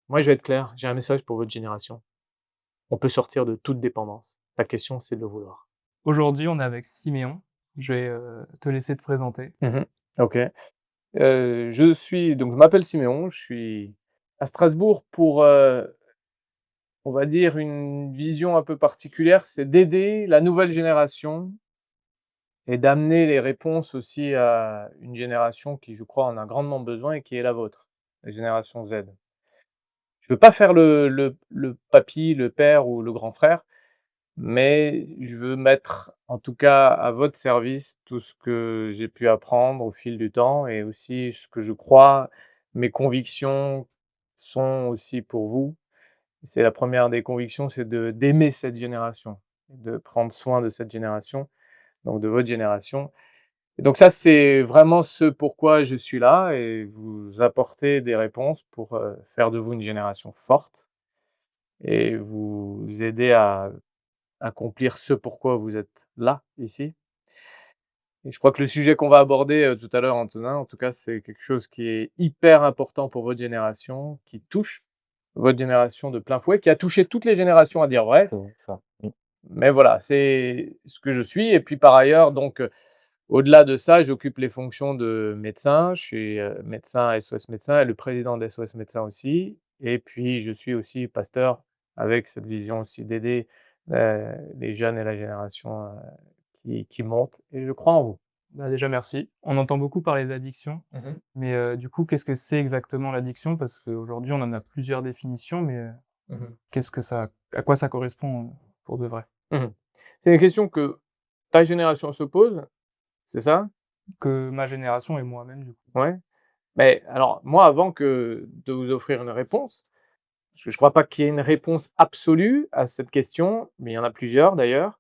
Moi, je vais être clair, j'ai un message pour votre génération. On peut sortir de toute dépendance. La question, c'est de le vouloir. Aujourd'hui, on est avec Siméon. Je vais, te laisser te présenter. Mmh. OK. Je m'appelle Siméon, je suis à Strasbourg pour, on va dire une vision un peu particulière, c'est d'aider la nouvelle génération et d'amener les réponses aussi à une génération qui, je crois, en a grandement besoin et qui est la vôtre, la génération Z. Je veux pas faire le papy, le père ou le grand frère, mais je veux mettre, en tout cas, à votre service tout ce que j'ai pu apprendre au fil du temps et aussi ce que je crois, mes convictions sont aussi pour vous. C'est la première des convictions, c'est d'aimer cette génération, de prendre soin de cette génération, donc de votre génération. Et donc ça, c'est vraiment ce pourquoi je suis là et vous apporter des réponses pour, faire de vous une génération forte et vous aider à accomplir ce pourquoi vous êtes là, ici. Et je crois que le sujet qu'on va aborder, tout à l'heure, Antonin, en tout cas, c'est quelque chose qui est hyper important pour votre génération, qui touche votre génération de plein fouet, qui a touché toutes les générations à dire vrai. C'est vrai ça. Mmh. Mais voilà, c'est ce que je suis et puis par ailleurs donc, au-delà de ça, j'occupe les fonctions de médecin. Je suis, médecin SOS Médecins et le président d'SOS Médecins aussi et puis je suis aussi pasteur avec cette vision aussi d'aider, les jeunes et la génération, qui monte et je crois en vous. Bah, déjà, merci. On entend beaucoup parler d'addiction, Mmh mh. mais du coup, qu'est-ce que c'est exactement l'addiction? Parce qu'aujourd'hui, on en a plusieurs définitions, mais Mmh. qu'est-ce que ça à quoi ça correspond, pour de vrai? Mmh. C'est une question que ta génération se pose, c'est ça? Que ma génération et moi-même, du coup. Ouais? Mais alors moi, avant que de vous offrir une réponse, parce que je crois pas qu'il y ait une réponse absolue à cette question, mais il y en a plusieurs d'ailleurs.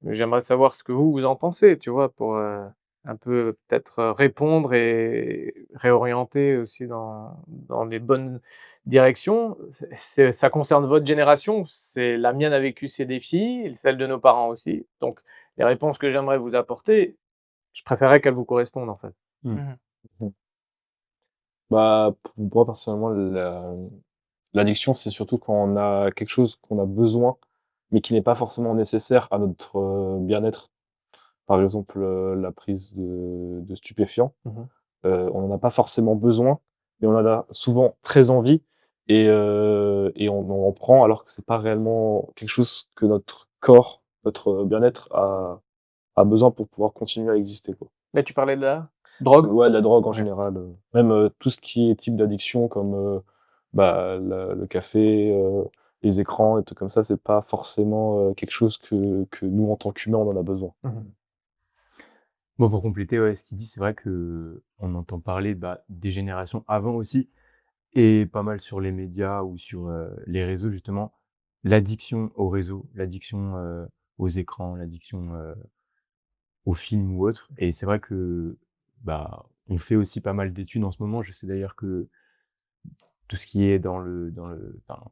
J'aimerais savoir ce que vous en pensez, tu vois? Pour, un peu peut-être, répondre et réorienter aussi dans les bonnes directions. Ça concerne votre génération, c'est la mienne a vécu ces défis et celle de nos parents aussi. Donc les réponses que j'aimerais vous apporter, je préférerais qu'elles vous correspondent, en fait. Mmh. Mmh. Mmh. Bah, pour moi personnellement, l'addiction, c'est surtout quand on a quelque chose qu'on a besoin, mais qui n'est pas forcément nécessaire à notre, bien-être. Par exemple, la prise de stupéfiants. Mmh mh. On n'en a pas forcément besoin, mais on en a souvent très envie et on en prend alors que c'est pas réellement quelque chose que notre corps, notre bien-être a besoin pour pouvoir continuer à exister, quoi. Là, tu parlais de la drogue? Ouais, la drogue en Ouais. général, même, tout ce qui est type d'addiction comme, bah, le café, les écrans et trucs comme ça, c'est pas forcément, quelque chose que nous, en tant qu'humains, on en a besoin. Mmh mh. Bon, pour compléter, ouais, ce qu'il dit, c'est vrai que on entend parler, bah, des générations avant aussi et pas mal sur les médias ou sur, les réseaux justement, l'addiction aux réseaux, l'addiction, aux écrans, l'addiction, aux films ou autres et c'est vrai que, bah, on fait aussi pas mal d'études en ce moment. Je sais d'ailleurs que tout ce qui est dans le enfin,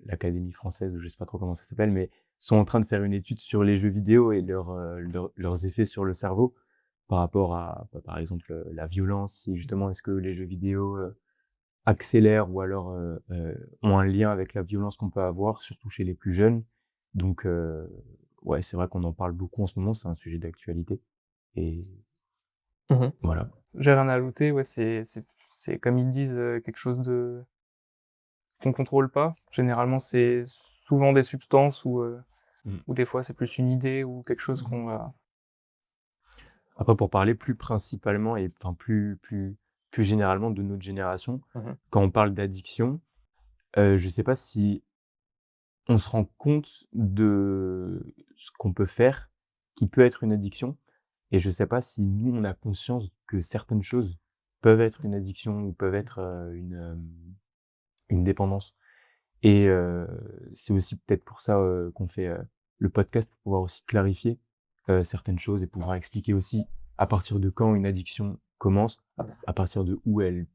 l'Académie française ou je sais pas trop comment ça s'appelle, mais sont en train de faire une étude sur les jeux vidéo et leurs effets sur le cerveau par rapport à, bah, par exemple, la violence, si justement est-ce que les jeux vidéo, accélèrent ou alors, ont un lien avec la violence qu'on peut avoir, surtout chez les plus jeunes. Donc ouais, c'est vrai qu'on en parle beaucoup en ce moment, c'est un sujet d'actualité et Mmh mh. voilà. J'ai rien à ajouter, ouais, c'est comme ils disent, quelque chose de qu'on contrôle pas. Généralement, c'est souvent des substances Mmh. ou des fois, c'est plus une idée ou quelque chose Mmh mh. qu'on va Après pour parler plus principalement et enfin plus généralement de notre génération, Mmh mh. quand on parle d'addiction, je sais pas si on se rend compte de ce qu'on peut faire, qui peut être une addiction et je sais pas si nous, on a conscience que certaines choses peuvent être une addiction ou peuvent être, une dépendance et c'est aussi peut-être pour ça, qu'on fait, le podcast pour pouvoir aussi clarifier, certaines choses et pouvoir expliquer aussi à partir de quand une addiction commence, à partir de où elle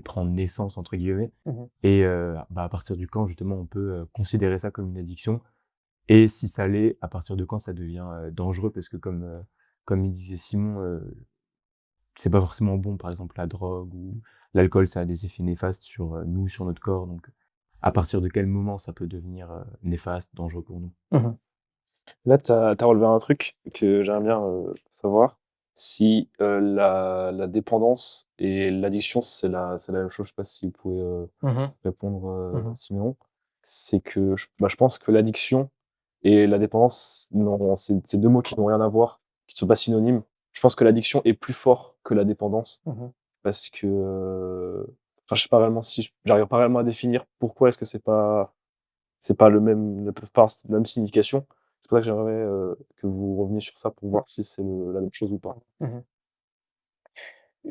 prend «naissance» entre guillemets Mmh mh. et bah, à partir du quand justement on peut, considérer ça comme une addiction et si ça l'est, à partir de quand ça devient, dangereux parce que comme il disait Simon, c'est pas forcément bon, par exemple la drogue ou l'alcool, ça a des effets néfastes sur nous, sur notre corps. Donc, à partir de quel moment ça peut devenir néfaste, dangereux pour nous? Mmh. Là, tu as relevé un truc que j'aimerais bien, savoir. Si, la dépendance et l'addiction, c'est la même chose? Je sais pas si vous pouvez, Mmh. répondre, Mmh. Siméon. C'est que je pense que l'addiction et la dépendance, non, c'est 2 mots qui n'ont rien à voir, qui ne sont pas synonymes. Je pense que l'addiction est plus fort que la dépendance Mmh. parce que, enfin, je sais pas réellement si j'arrive pas réellement à définir pourquoi est-ce que c'est pas la même signification. C'est pour ça que j'aimerais, que vous reveniez sur ça pour voir si c'est la même chose ou pas. Mmh.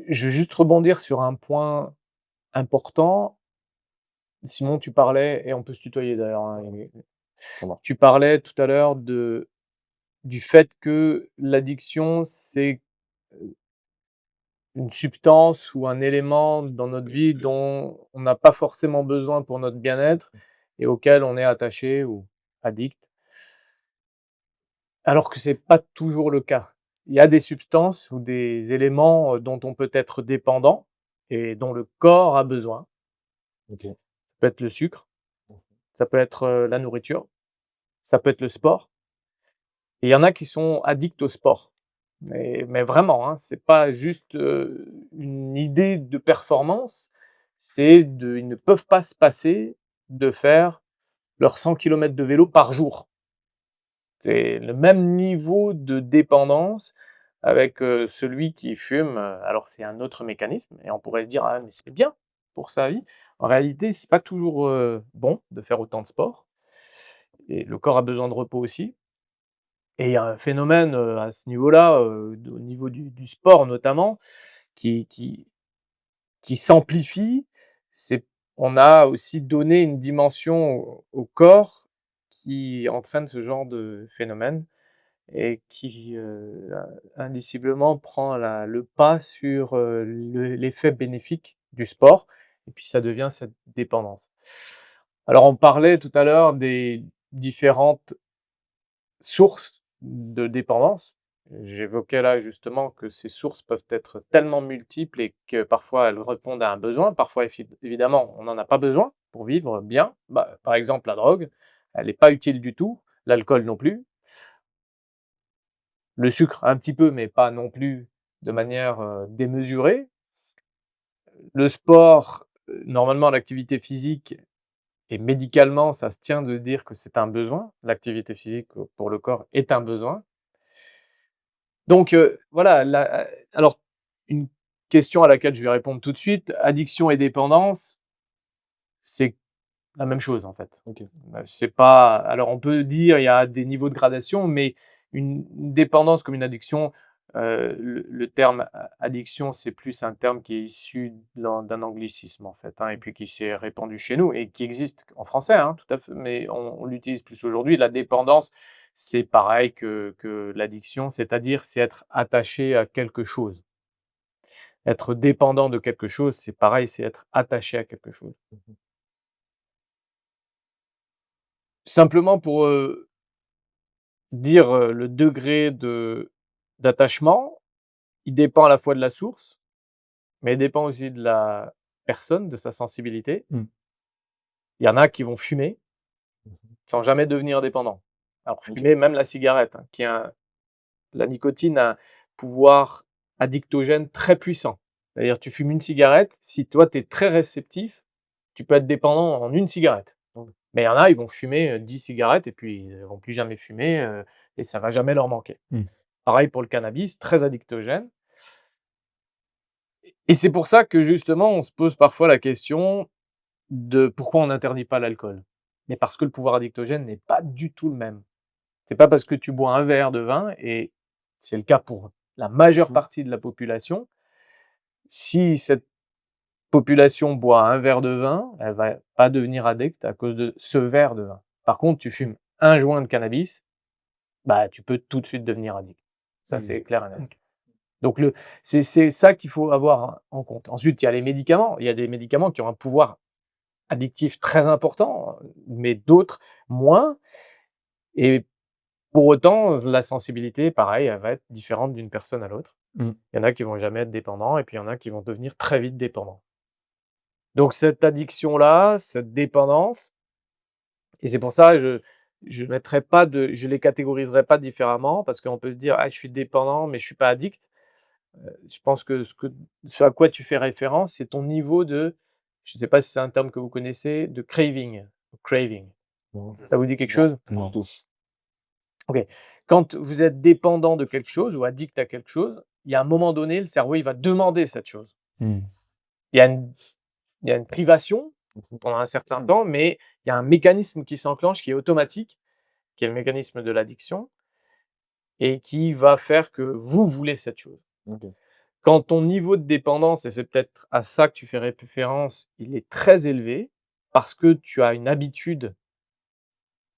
Je vais juste rebondir sur un point important. Simon, tu parlais et on peut se tutoyer d'ailleurs, hein, Ça marche. tu parlais tout à l'heure du fait que l'addiction, c'est, une substance ou un élément dans notre vie dont on n'a pas forcément besoin pour notre bien-être et auquel on est attaché ou addict, alors que c'est pas toujours le cas. Il y a des substances ou des éléments, dont on peut être dépendant et dont le corps a besoin. OK. Ça peut être le sucre, ça peut être, la nourriture, ça peut être le sport et il y en a qui sont addicts au sport. Mais vraiment, hein, c'est pas juste, une idée de performance, ils ne peuvent pas se passer de faire leurs 100 kilomètres de vélo par jour. C'est le même niveau de dépendance avec, celui qui fume, alors c'est un autre mécanisme et on pourrait se dire: «Ah mais c'est bien pour sa vie». En réalité, c'est pas toujours, bon de faire autant de sport et le corps a besoin de repos aussi et il y a un phénomène, à ce niveau-là, au niveau du sport notamment, qui qui qui s'amplifie. C'est On a aussi donné une dimension au corps qui entraîne ce genre de phénomène et qui, indiciblement prend le pas sur, l'effet bénéfique du sport et puis ça devient cette dépendance. Alors on parlait tout à l'heure des différentes sources de dépendance. J'évoquais là justement que ces sources peuvent être tellement multiples et que parfois elles répondent à un besoin, parfois évidemment on n'en a pas besoin pour vivre bien. Bah, par exemple la drogue, elle n'est pas utile du tout, l'alcool non plus, le sucre un petit peu mais pas non plus de manière, démesurée. Le sport, normalement l'activité physique et médicalement ça se tient de dire que c'est un besoin. L'activité physique, pour le corps est un besoin. Donc, voilà, alors une question à laquelle je vais répondre tout de suite, addiction et dépendance, c'est la même chose en fait. OK. C'est pas alors on peut dire il y a des niveaux de gradation, mais une dépendance comme une addiction, le terme addiction, c'est plus un terme qui est issu d'un anglicisme en fait, hein, et puis qui s'est répandu chez nous et qui existe en français, hein, tout à fait, mais on l'utilise plus aujourd'hui. La dépendance, c'est pareil que l'addiction, c'est-à-dire c'est être attaché à quelque chose. Être dépendant de quelque chose, c'est pareil, c'est être attaché à quelque chose. Mmh. Simplement pour, dire, le degré d'attachement, il dépend à la fois de la source, mais il dépend aussi de la personne, de sa sensibilité. Mmh. Il y en a qui vont fumer Mmh. sans jamais devenir dépendants. Alors OK. fumer, même la cigarette, hein, la nicotine a un pouvoir addictogène très puissant. C'est-à-dire tu fumes une cigarette, si toi tu es très réceptif, tu peux être dépendant en une cigarette. Mmh. Mais il y en a, ils vont fumer, 10 cigarettes et puis ils vont plus jamais fumer, et ça va jamais leur manquer. Mmh. Pareil pour le cannabis, très addictogène et c'est pour ça que justement on se pose parfois la question de pourquoi on n'interdit pas l'alcool? Mais parce que le pouvoir addictogène n'est pas du tout le même. C'est pas parce que tu bois un verre de vin et c'est le cas pour la majeure Mmh. partie de la population, si cette population boit un verre de vin, elle va pas devenir addicte à cause de ce verre de vin. Par contre, tu fumes un joint de cannabis, bah, tu peux tout de suite devenir addict. Ça, Mmh. c'est clair et net. OK. Donc c'est ça qu'il faut avoir en compte. Ensuite, il y a les médicaments. Il y a des médicaments qui ont un pouvoir addictif très important, mais d'autres moins et pour autant, la sensibilité, pareil, elle va être différente d'une personne à l'autre. Mmh. Il y en a qui vont jamais être dépendants et puis il y en a qui vont devenir très vite dépendants. Donc cette addiction-là, cette dépendance, et c'est pour ça je mettrais pas je les catégoriserais pas différemment parce qu'on peut se dire: «Ah, je suis dépendant, mais je suis pas addict». Je pense que ce à quoi tu fais référence, c'est ton niveau de, je ne sais pas si c'est un terme que vous connaissez, de craving. Non, Ça vous dit quelque non, chose? non. Tout. OK. Quand vous êtes dépendant de quelque chose ou addict à quelque chose, il y a un moment donné, le cerveau, il va demander cette chose. Mmh. Il y a une il y a une privation Mmh. pendant un certain temps, mais il y a un mécanisme qui s'enclenche qui est automatique, qui est le mécanisme de l'addiction et qui va faire que vous voulez cette chose. OK. Quand ton niveau de dépendance, et c'est peut-être à ça que tu fais référence, il est très élevé parce que tu as une habitude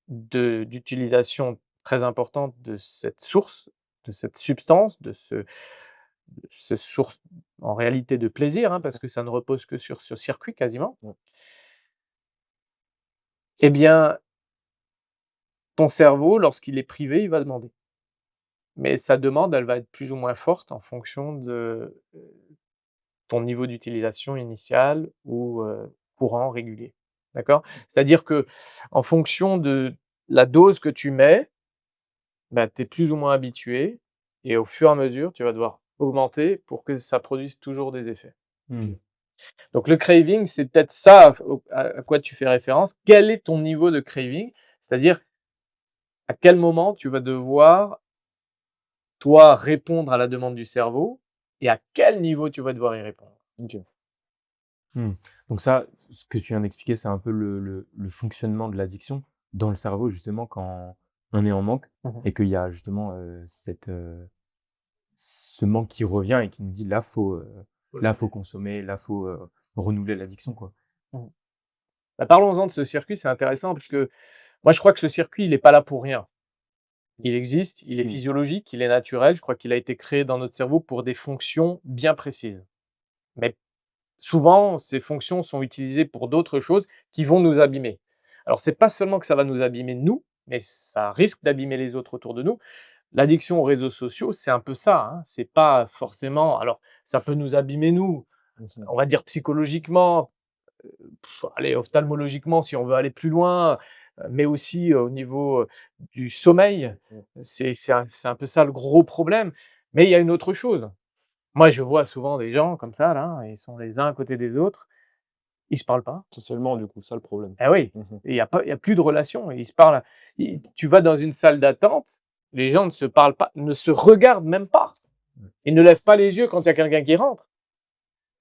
d'utilisation très importante de cette source, de cette substance, de ce source en réalité de plaisir, hein, parce que ça ne repose que sur ce circuit quasiment. Ouais. Eh bien, ton cerveau, lorsqu'il est privé, il va demander. Mais sa demande, elle va être plus ou moins forte en fonction de, ton niveau d'utilisation initial ou, courant, régulier. D'accord? C'est-à-dire que en fonction de la dose que tu mets, bah, tu es plus ou moins habitué et au fur et à mesure, tu vas devoir augmenter pour que ça produise toujours des effets. Mmh. Donc le craving, c'est peut-être ça à quoi tu fais référence. Quel est ton niveau de craving? C'est-à-dire à quel moment tu vas devoir, toi, répondre à la demande du cerveau et à quel niveau tu vas devoir y répondre. OK. Mmh. Donc ça, ce que tu viens d'expliquer, c'est un peu le fonctionnement de l'addiction dans le cerveau, justement, quand on est en manque Mmh. et qu'il y a justement, ce manque qui revient et qui nous dit: «Là, faut consommer, là, faut, renouveler l'addiction», quoi. Mmh. Bah, parlons-en de ce circuit, c'est intéressant parce que moi je crois que ce circuit, il est pas là pour rien. Il existe, il est Mmh. physiologique, il est naturel, je crois qu'il a été créé dans notre cerveau pour des fonctions bien précises. Mais souvent, ces fonctions sont utilisées pour d'autres choses qui vont nous abîmer. Alors c'est pas seulement que ça va nous abîmer nous, mais ça risque d'abîmer les autres autour de nous. L'addiction aux réseaux sociaux, c'est un peu ça, hein. C'est pas forcément, alors ça peut nous abîmer nous, Mmh. on va dire psychologiquement, allez, ophtalmologiquement si on veut aller plus loin, mais aussi au niveau, du sommeil. Ouais. C'est un peu ça le gros problème. Mais il y a une autre chose. Moi, je vois souvent des gens comme ça là, ils sont les uns à côté des autres, ils se parlent pas. Socialement, du coup, ça le problème. Eh oui, Mmh. il y a plus de relation, ils se parlent, tu vas dans une salle d'attente, les gens ne se parlent pas, ne se regardent même pas. Ils ne lèvent pas les yeux quand il y a quelqu'un qui rentre.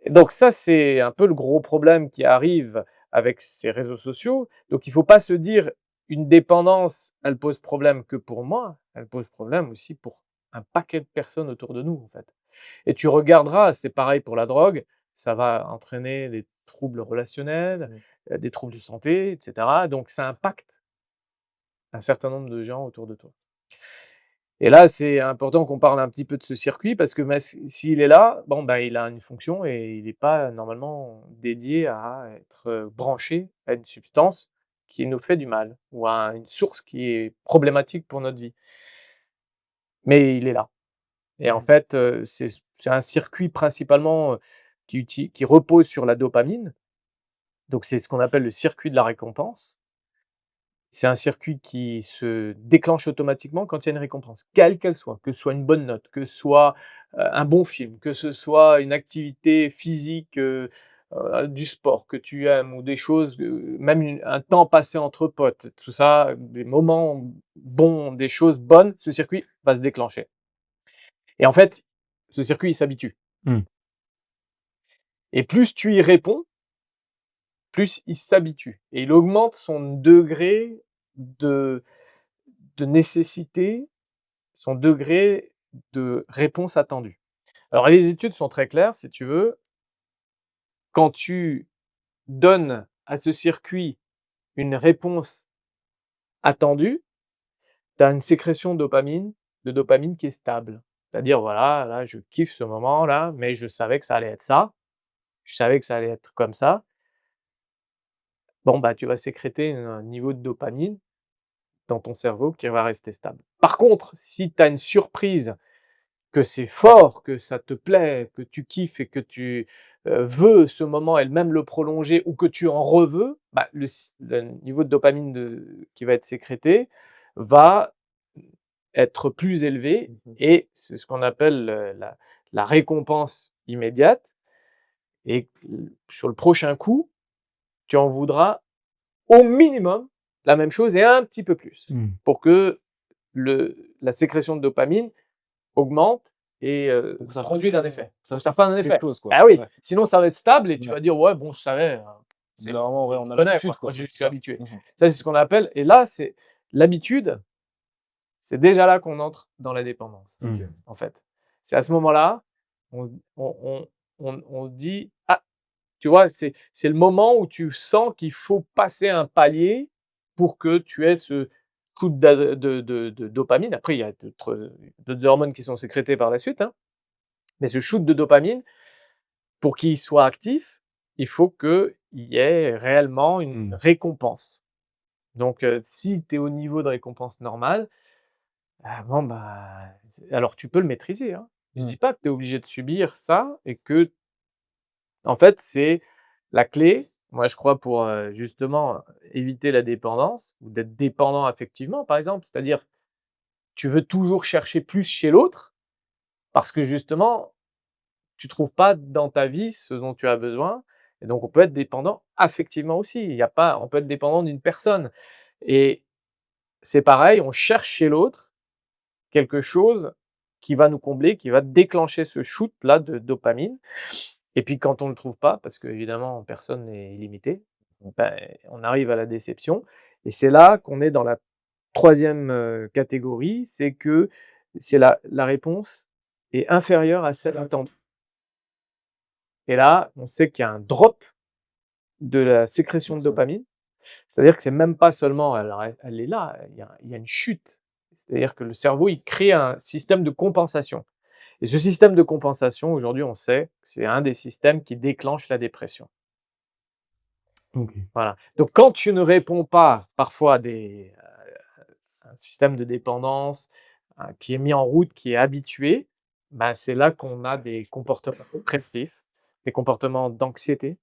Et donc ça, c'est un peu le gros problème qui arrive avec ces réseaux sociaux. Donc il faut pas se dire: «Une dépendance, elle pose problème que pour moi», elle pose problème aussi pour un paquet de personnes autour de nous, en fait. Et tu regarderas, c'est pareil pour la drogue, ça va entraîner des troubles relationnels, Mmh. des troubles de santé et cetera. Donc ça impacte un certain nombre de gens autour de toi. Et là, c'est important qu'on parle un petit peu de ce circuit parce que, bah, s'il est là, bon, bah, il a une fonction et il n'est pas normalement dédié à être, branché à une substance qui nous fait du mal ou à une source qui est problématique pour notre vie. Mais il est là et en Mmh. fait, c'est un circuit principalement, qui repose sur la dopamine. Donc c'est ce qu'on appelle le circuit de la récompense. C'est un circuit qui se déclenche automatiquement quand il y a une récompense, quelle qu'elle soit, que ce soit une bonne note, que ce soit, un bon film, que ce soit une activité physique, du sport que tu aimes ou des choses, même un temps passé entre potes, tout ça, des moments bons, des choses bonnes, ce circuit va se déclencher et en fait, ce circuit, il s'habitue Mmh. et plus tu y réponds, plus il s'habitue et il augmente son degré de nécessité, son degré de réponse attendue. Alors les études sont très claires, si tu veux, quand tu donnes à ce circuit une réponse attendue, tu as une sécrétion de dopamine qui est stable. C'est-à-dire, voilà, là, je kiffe ce moment-là, mais je savais que ça allait être ça, je savais que ça allait être comme ça. Bon, bah, tu vas sécréter un niveau de dopamine dans ton cerveau qui va rester stable. Par contre, si tu as une surprise, que c'est fort, que ça te plaît, que tu kiffes et que tu veut ce moment elle-même le prolonger ou que tu en reveux, bah, le niveau de dopamine qui va être sécrété va être plus élevé Mmh. et c'est ce qu'on appelle la récompense immédiate et sur le prochain coup, tu en voudras au minimum la même chose et un petit peu plus Mmh. pour que la sécrétion de dopamine augmente et Pour que ça produise un fasse effet. ça Donc ça fait un quelque effet. chose, quoi. Ah oui, Ouais. sinon ça va être stable et tu Ouais. vas dire: «Ouais, bon, je savais, c'est Normalement, ouais, on a je connais l'habitude, quoi, quoi. moi je Ouais, suis c'est ça. habitué». Mmh. Ça, c'est ce qu'on appelle et là, c'est l'habitude, c'est déjà là qu'on entre dans la dépendance, OK. Mmh. en fait. C'est à ce moment-là, on se dit: «Ah» tu vois? C'est le moment où tu sens qu'il faut passer un palier pour que tu aies ce coup de dopamine. Après, il y a d'autres hormones qui sont sécrétées par la suite, hein, mais ce shoot de dopamine, pour qu'il soit actif, il faut qu'il y ait réellement une Mmh. récompense. Donc, si tu es au niveau de récompense normale, ah bon, bah, alors tu peux le maîtriser, hein. Je Mmh. dis pas que tu es obligé de subir ça et que en fait, c'est la clé, moi je crois pour, justement, éviter la dépendance ou d'être dépendant affectivement, par exemple. C'est-à-dire, tu veux toujours chercher plus chez l'autre parce que justement, tu trouves pas dans ta vie ce dont tu as besoin et donc on peut être dépendant affectivement aussi. Il y a pas on peut être dépendant d'une personne et c'est pareil, on cherche chez l'autre quelque chose qui va nous combler, qui va déclencher ce shoot-là de dopamine et puis quand on ne le trouve pas, parce qu'évidemment personne n'est illimité, ben, on arrive à la déception et c'est là qu'on est dans la troisième catégorie, c'est que c'est la réponse est inférieure à celle attendue et là, on sait qu'il y a un drop de la sécrétion de dopamine. C'est-à-dire que c'est même pas seulement elle est là, il y a une chute. C'est-à-dire que le cerveau, il crée un système de compensation et ce système de compensation, aujourd'hui, on sait que c'est un des systèmes qui déclenche la dépression. OK. Voilà. Donc quand tu ne réponds pas parfois à un système de dépendance, qui est mis en route, qui est habitué, bah, c'est là qu'on a des comportements dépressifs, des comportements d'anxiété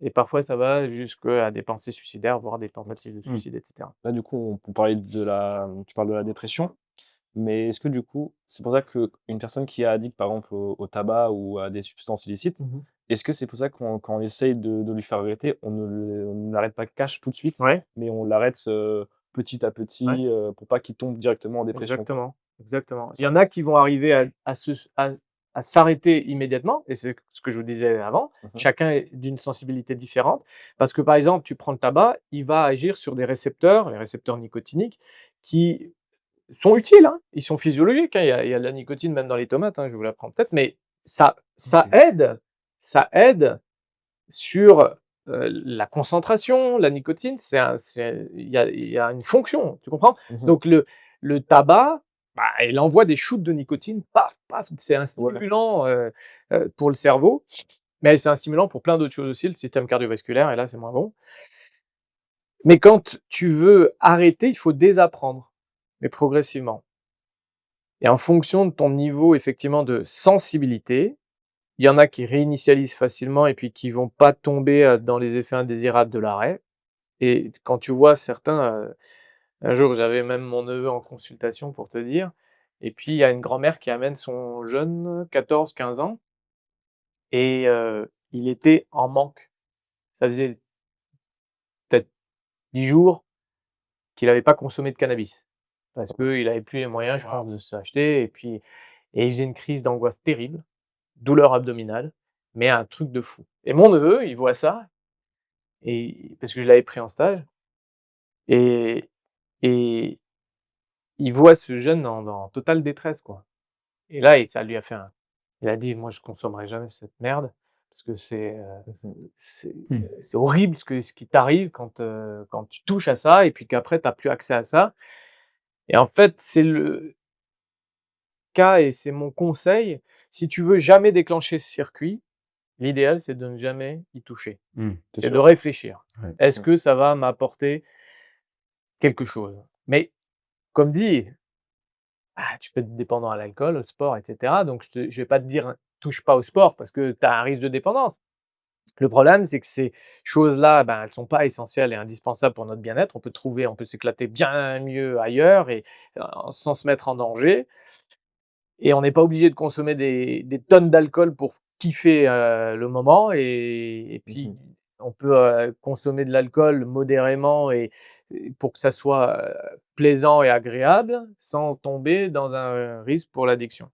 et parfois ça va jusqu'à des pensées suicidaires, voire des tentatives de Mmh. suicide et cetera. Là, du coup, on parlait de la tu parles de la dépression, mais est-ce que du coup, c'est pour ça qu'une personne qui est addict, par exemple, au tabac ou à des substances illicites, Mmh. est-ce que c'est pour ça quand on essaye de lui faire arrêter, on ne l'arrête pas cash tout de suite, Ouais, mais on l'arrête, petit à ouais, petit, pour pas qu'il tombe directement en dépression, quoi? exactement, exactement. C'est Il y ça? en a qui vont arriver à s'arrêter immédiatement et c'est ce que je vous disais avant. Mmh. Chacun est d'une sensibilité différente parce que, par exemple, tu prends le tabac, il va agir sur des récepteurs, les récepteurs nicotiniques qui sont utiles, hein, ils sont physiologiques, hein, il y a de la nicotine même dans les tomates, hein, je vous l'apprends peut-être, mais ça OK. aide sur, la concentration. La nicotine, il y a une fonction, tu comprends? Mmh. Donc le tabac, bah, il envoie des shoots de nicotine, paf, paf, c'est un Ouais. stimulant, pour le cerveau, mais c'est un stimulant pour plein d'autres choses aussi, le système cardiovasculaire et là, c'est moins bon. Mais quand tu veux arrêter, il faut désapprendre, mais progressivement et en fonction de ton niveau effectivement de sensibilité, il y en a qui réinitialisent facilement et puis qui vont pas tomber, dans les effets indésirables de l'arrêt et quand tu vois certains, un jour j'avais même mon neveu en consultation pour te dire et puis il y a une grand-mère qui amène son jeune 14-15 ans et il était en manque. Ça faisait peut-être 10 jours qu'il n'avait pas consommé de cannabis parce qu'il avait plus les moyens, je pense, de se l'acheter et il faisait une crise d'angoisse terrible, douleur abdominale, mais un truc de fou et mon neveu, il voit ça et parce que je l'avais pris en stage et et il voit ce jeune dans totale détresse, quoi et là et ça lui a fait un il a dit: «Moi, je consommerai jamais cette merde parce que Mmh. c'est Mmh. c'est horrible ce qui t'arrive quand tu touches à ça et puis qu'après tu as plus accès à ça» et en fait, c'est le cas et c'est mon conseil, si tu veux jamais déclencher ce circuit, l'idéal, c'est de ne jamais y toucher. Mmh. C'est C'est de sûr. réfléchir. Ouais. Est-ce Mmh. que ça va m'apporter quelque chose? Mais comme dit, tu peux être dépendant à l'alcool, au sport et cetera, donc je vais pas te dire touche pas au sport parce que tu as un risque de dépendance. Le problème, c'est que ces choses-là, ben, elles sont pas essentielles et indispensables pour notre bien-être. On peut s'éclater bien mieux ailleurs et sans se mettre en danger. Et on n'est pas obligé de consommer des tonnes d'alcool pour kiffer, le moment et puis Mmh. on peut, consommer de l'alcool modérément et pour que ça soit, plaisant et agréable, sans tomber dans un risque pour l'addiction.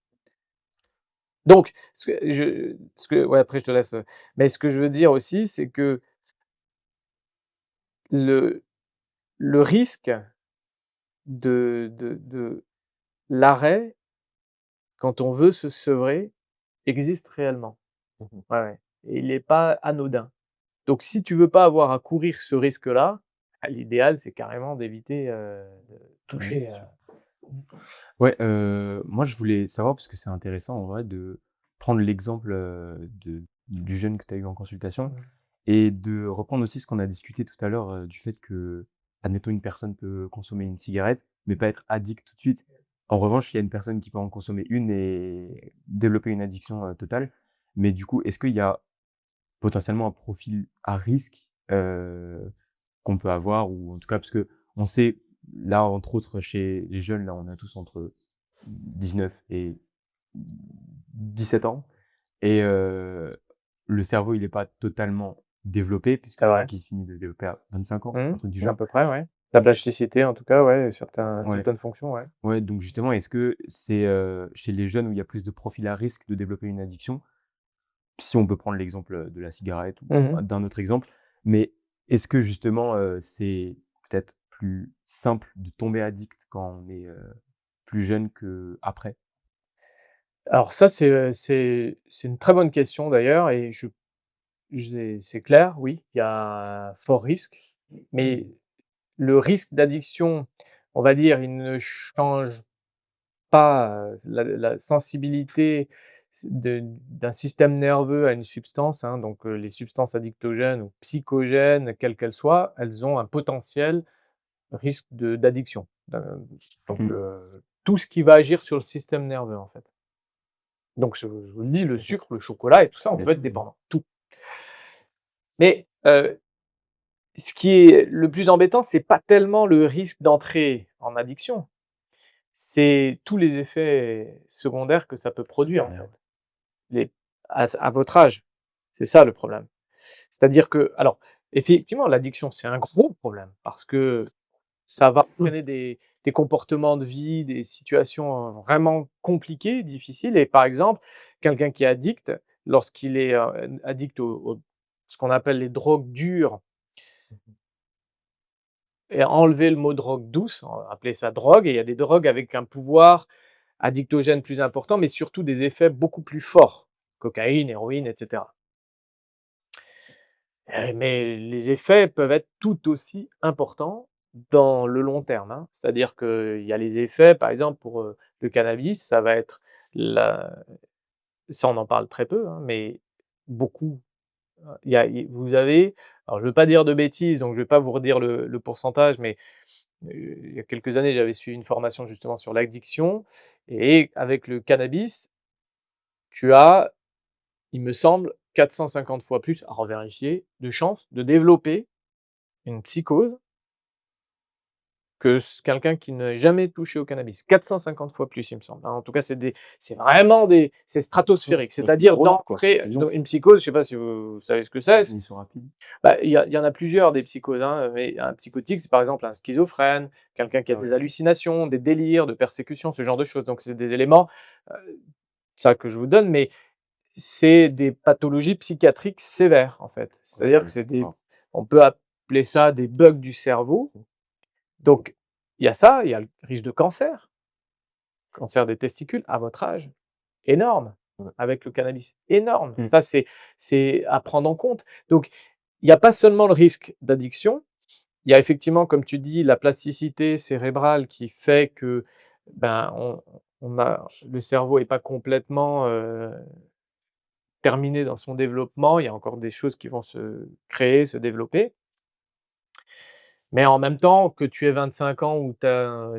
Donc ce que ouais, après je te laisse, mais ce que je veux dire aussi, c'est que le le risque de l'arrêt, quand on veut se sevrer, existe réellement. Mmh. Ouais, ouais, et il n'est pas anodin. Donc si tu veux pas avoir à courir ce risque-là, bah, l'idéal, c'est carrément d'éviter, de Ouais, toucher, c'est sûr. Ouais, moi je voulais savoir parce que c'est intéressant en vrai de prendre l'exemple, de du jeune que tu as eu en consultation Mmh. et de reprendre aussi ce qu'on a discuté tout à l'heure, du fait que, admettons une personne peut consommer une cigarette, mais pas être addict tout de suite. En revanche, il y a une personne qui peut en consommer une et développer une addiction, totale. Mais du coup, est-ce qu'il y a potentiellement un profil à risque, qu'on peut avoir ou en tout cas parce qu'on sait, là, entre autres, chez les jeunes, là, on a tous entre 19 et 17 ans et le cerveau, il est pas totalement développé puisque C'est je crois vrai. qu'il finit de se développer à 25 ans, Mmh. un truc du À genre. peu près, ouais. La plasticité en tout cas, ouais, Ouais, certaines fonctions, ouais. ouais, donc justement, est-ce que c'est, chez les jeunes où il y a plus de profil à risque de développer une addiction? Si on peut prendre l'exemple, de la cigarette ou Mmh. d'un autre exemple, mais est-ce que justement, c'est peut-être plus simple de tomber addict quand on est, plus jeune qu'après? Alors ça, c'est une très bonne question d'ailleurs et c'est clair, oui, il y a un fort risque, mais le risque d'addiction, on va dire, il ne change pas, la sensibilité d'un système nerveux à une substance, hein, donc les substances addictogènes ou psychogènes, quelles qu'elles soient, elles ont un potentiel risque d'addiction. Donc Mmh. tout ce qui va agir sur le système nerveux, en fait. Donc je vous le dis, le sucre, le chocolat et tout ça, on Il y a peut être tout, dépendant, tout. Mais ce qui est le plus embêtant, c'est pas tellement le risque d'entrer en addiction, c'est tous les effets secondaires que ça peut produire, en fait. merde. Les à votre âge, c'est ça le problème. C'est-à-dire que alors, effectivement, l'addiction, c'est un gros problème parce que ça va entraîner des comportements de vie, des situations, vraiment compliquées, difficiles et par exemple, quelqu'un qui est addict, lorsqu'il est, addict au ce qu'on appelle les drogues dures et enlever le mot drogue douce, on va appeler ça drogue et il y a des drogues avec un pouvoir addictogène plus important, mais surtout des effets beaucoup plus forts, cocaïne, héroïne et cetera. Mais les effets peuvent être tout aussi importants dans le long terme, hein. C'est-à-dire qu'il y a les effets, par exemple, pour, le cannabis, ça va être la ça on en parle très peu, hein, mais beaucoup, il vous avez alors je ne veux pas dire de bêtises, donc je ne vais pas vous redire le pourcentage, mais, il y a quelques années, j'avais suivi une formation justement sur l'addiction et avec le cannabis, tu as, il me semble, 450 fois plus, à revérifier, de chances de développer une psychose que quelqu'un qui n'a jamais touché au cannabis. 450 fois plus, il me semble, hein. En tout cas, c'est vraiment c'est stratosphérique. C'est-à-dire Drôle, quoi, d'entrer disons. dans une psychose, je ne sais pas si vous savez ce que c'est? Définition rapide. Bah, il y en a plusieurs des psychoses, hein, mais un psychotique, c'est par exemple un schizophrène, quelqu'un qui a Ah des ouais. hallucinations, des délires, de persécution, ce genre de choses. Donc c'est des éléments, ça que je vous donne, mais c'est des pathologies psychiatriques sévères, en fait. C'est-à-dire que OK. c'est des Waouh. on peut appeler ça des bugs du cerveau. Donc il y a ça, il y a le risque de cancer des testicules à votre âge, énorme, Ouais. avec le cannabis, énorme. Mmh. Ça, c'est à prendre en compte. Donc il n'y a pas seulement le risque d'addiction, il y a effectivement, comme tu dis, la plasticité cérébrale qui fait que, ben, on a le cerveau est pas complètement, terminé dans son développement. Il y a encore des choses qui vont se créer, se développer. Mais en même temps, que tu aies 25 ans ou tu as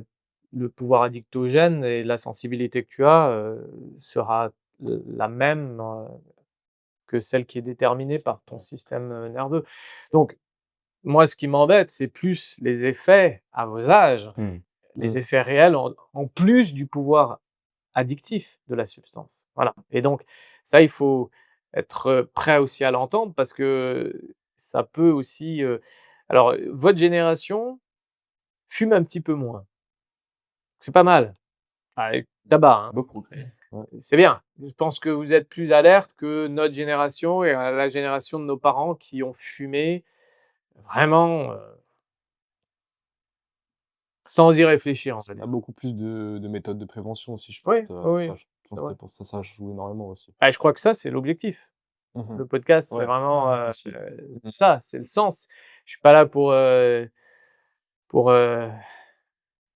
le pouvoir addictogène et la sensibilité que tu as, sera la même, que celle qui est déterminée par ton système, nerveux. Donc moi, ce qui m'embête, c'est plus les effets à vos âges, Mmh. les Mmh. effets réels en plus du pouvoir addictif de la substance. Voilà, et donc ça, il faut être, prêt aussi à l'entendre parce que ça peut aussi, alors, votre génération fume un petit peu moins. C'est pas mal. Ah, et tabac, hein, Beau progrès. c'est bien. Je pense que vous êtes plus alerte que notre génération et la génération de nos parents qui ont fumé vraiment, sans y réfléchir, on va Il y a dire. beaucoup plus de méthodes de prévention aussi, je pense, Oui, oui, oui, enfin, je pense c'est que vrai. pour ça, ça joue énormément aussi. Ah, je crois que ça, c'est l'objectif. Mmh. Le podcast, c'est Ouais, vraiment, aussi. Mmh. ça, c'est le sens. Je suis pas là pour,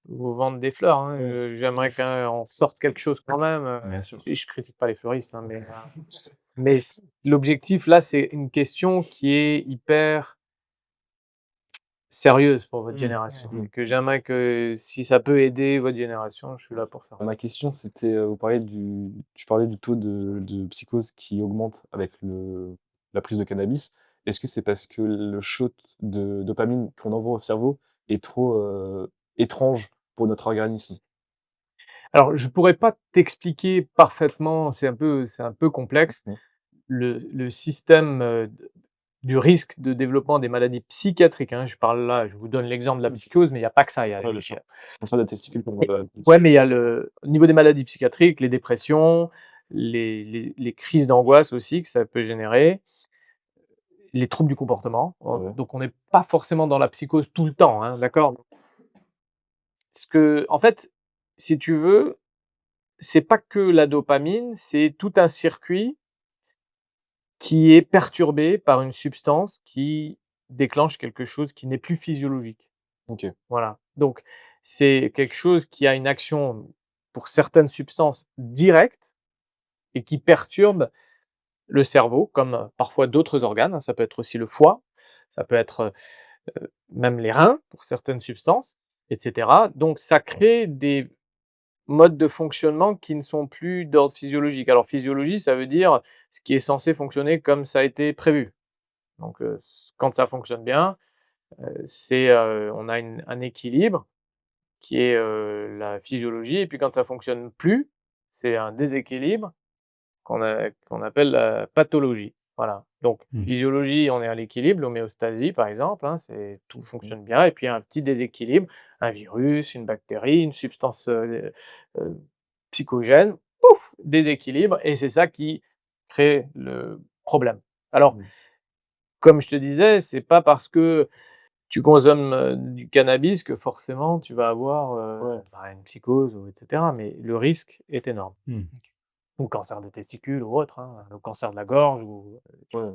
vous vendre des fleurs, hein. Ouais. J'aimerais qu'on sorte quelque chose quand même, Bien sûr. et je critique pas les fleuristes, hein, mais l'objectif là, c'est une question qui est hyper sérieuse pour votre Mmh. génération Mmh. et que j'aimerais que si ça peut aider votre génération, je suis là pour ça. Ma question, c'était, tu parlais du taux de psychose qui augmente avec la prise de cannabis. Est-ce que c'est parce que le shot de dopamine qu'on envoie au cerveau est trop, étrange pour notre organisme? Alors je pourrais pas t'expliquer parfaitement, c'est un peu complexe, Mmh. le système, du risque de développement des maladies psychiatriques, hein. Je parle là, je vous donne l'exemple de la psychose, mais il y a pas que ça, il y a Ouais, bien sûr. Cancer des testicules pour ouais, mais il y a au niveau des maladies psychiatriques, les dépressions, les crises d'angoisse aussi que ça peut générer, les troubles du comportement. ouais. Donc on n'est pas forcément dans la psychose tout le temps, hein, d'accord? En fait, si tu veux, c'est pas que la dopamine, c'est tout un circuit qui est perturbé par une substance qui déclenche quelque chose qui n'est plus physiologique. OK. Voilà, donc c'est quelque chose qui a une action, pour certaines substances, directe et qui perturbe le cerveau comme, parfois d'autres organes, hein. Ça peut être aussi le foie, ça peut être, même les reins pour certaines substances et cetera. Donc ça crée des modes de fonctionnement qui ne sont plus d'ordre physiologique. Alors physiologie, ça veut dire ce qui est censé fonctionner comme ça a été prévu. Donc, quand ça fonctionne bien, on a un équilibre qui est, la physiologie, et puis quand ça fonctionne plus, c'est un déséquilibre qu'on appelle la pathologie. Voilà. Donc Mmh. physiologie, on est à l'équilibre, l'homéostasie par exemple, hein, c'est tout Mmh. fonctionne bien, et puis un petit déséquilibre, un virus, une bactérie, une substance, heu, psychogène, pouf! Déséquilibre, et c'est ça qui crée le problème. Alors, Mmh. comme je te disais, c'est pas parce que tu consommes, du cannabis que forcément tu vas avoir, Ouais. une psychose ou et cetera, mais le risque est énorme. Mmh. Ou cancer des testicules ou autre, hein, ou cancer de la gorge, ou Ouais.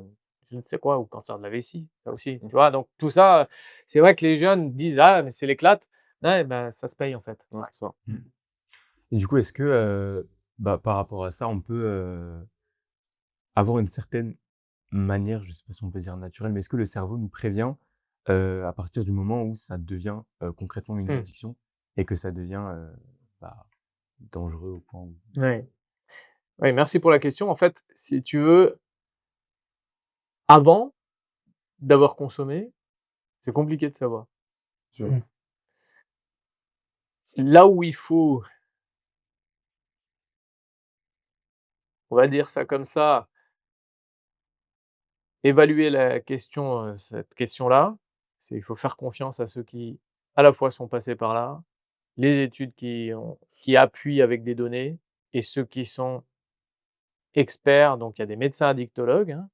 je ne sais quoi, ou cancer de la vessie, ça aussi, Mmh. tu vois? Donc tout ça, c'est vrai que les jeunes disent: «Ah mais c'est l'éclate». Ouais, ben, ça se paye en fait. Ouais, c'est ça. Mmh. Et du coup, est-ce que, par rapport à ça, on peut, avoir une certaine manière, je sais pas si on peut dire naturelle, mais est-ce que le cerveau nous prévient, à partir du moment où ça devient, concrètement une Mmh. addiction et que ça devient, bah, dangereux au point où Oui. Oui, merci pour la question. En fait, si tu veux, avant d'avoir consommé, c'est compliqué de savoir. Sûr. Mmh. Là où il faut, on va dire ça comme ça, évaluer la question, cette question-là, c'est il faut faire confiance à ceux qui, à la fois, sont passés par là, les études qui appuient avec des données, et ceux qui sont experts. Donc il y a des médecins addictologues, hein,